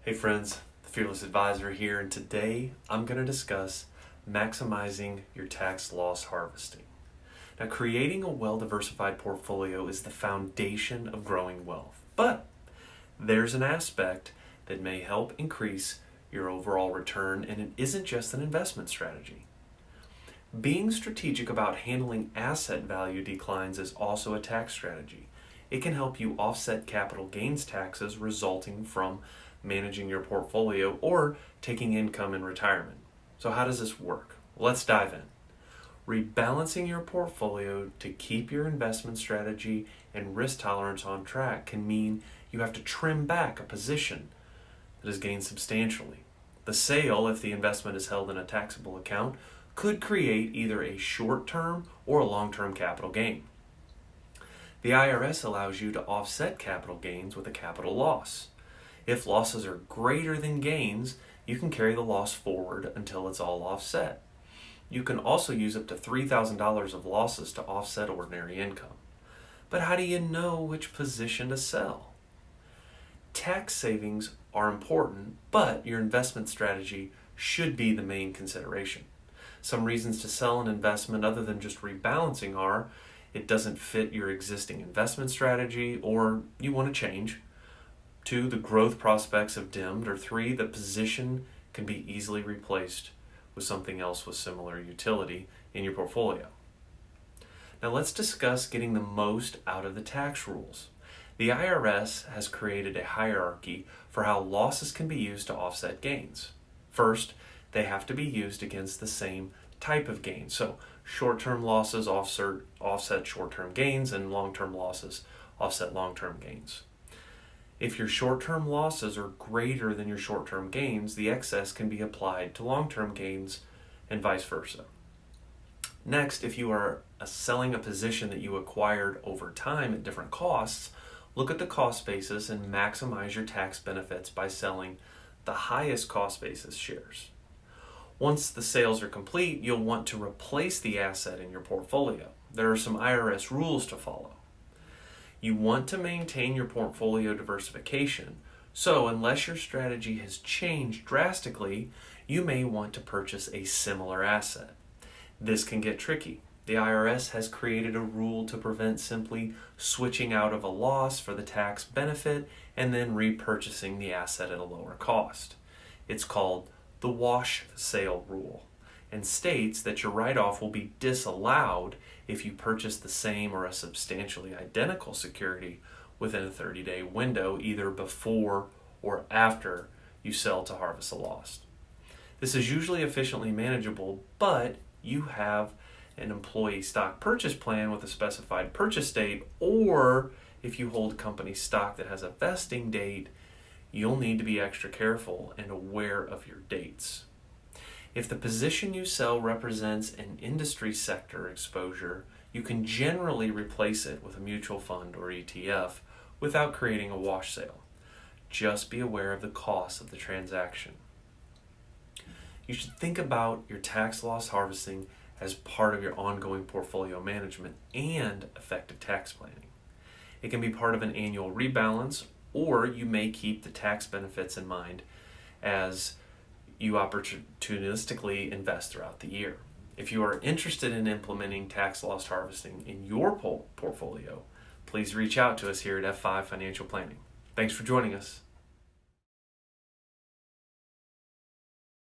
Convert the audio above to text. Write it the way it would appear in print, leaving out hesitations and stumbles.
Hey friends, the Fearless Advisor here, and today I'm going to discuss maximizing your tax loss harvesting. Now, creating a well-diversified portfolio is the foundation of growing wealth, but there's an aspect that may help increase your overall return, and it isn't just an investment strategy. Being strategic about handling asset value declines is also a tax strategy. It can help you offset capital gains taxes resulting from managing your portfolio or taking income in retirement. So how does this work? Let's dive in. Rebalancing your portfolio to keep your investment strategy and risk tolerance on track can mean you have to trim back a position that has gained substantially. The sale, if the investment is held in a taxable account, could create either a short-term or a long-term capital gain. The IRS allows you to offset capital gains with a capital loss. If losses are greater than gains, you can carry the loss forward until it's all offset. You can also use up to $3,000 of losses to offset ordinary income. But how do you know which position to sell? Tax savings are important, but your investment strategy should be the main consideration. Some reasons to sell an investment other than just rebalancing are it doesn't fit your existing investment strategy, or you want to change. 2, the growth prospects have dimmed, or 3, the position can be easily replaced with something else with similar utility in your portfolio. Now let's discuss getting the most out of the tax rules. The IRS has created a hierarchy for how losses can be used to offset gains. First, they have to be used against the same type of gain. So short-term losses offset short-term gains, and long-term losses offset long-term gains. If your short-term losses are greater than your short-term gains, the excess can be applied to long-term gains and vice versa. Next, if you are selling a position that you acquired over time at different costs, look at the cost basis and maximize your tax benefits by selling the highest cost basis shares. Once the sales are complete, you'll want to replace the asset in your portfolio. There are some IRS rules to follow. You want to maintain your portfolio diversification, so unless your strategy has changed drastically, you may want to purchase a similar asset. This can get tricky. The IRS has created a rule to prevent simply switching out of a loss for the tax benefit and then repurchasing the asset at a lower cost. It's called the wash sale rule, and states that your write-off will be disallowed if you purchase the same or a substantially identical security within a 30-day window, either before or after you sell to harvest a loss. This is usually efficiently manageable, but you have an employee stock purchase plan with a specified purchase date, or if you hold company stock that has a vesting date, you'll need to be extra careful and aware of your dates. If the position you sell represents an industry sector exposure, you can generally replace it with a mutual fund or ETF without creating a wash sale. Just be aware of the cost of the transaction. You should think about your tax loss harvesting as part of your ongoing portfolio management and effective tax planning. It can be part of an annual rebalance, or you may keep the tax benefits in mind as you opportunistically invest throughout the year. If you are interested in implementing tax loss harvesting in your portfolio, please reach out to us here at F5 Financial Planning. Thanks for joining us.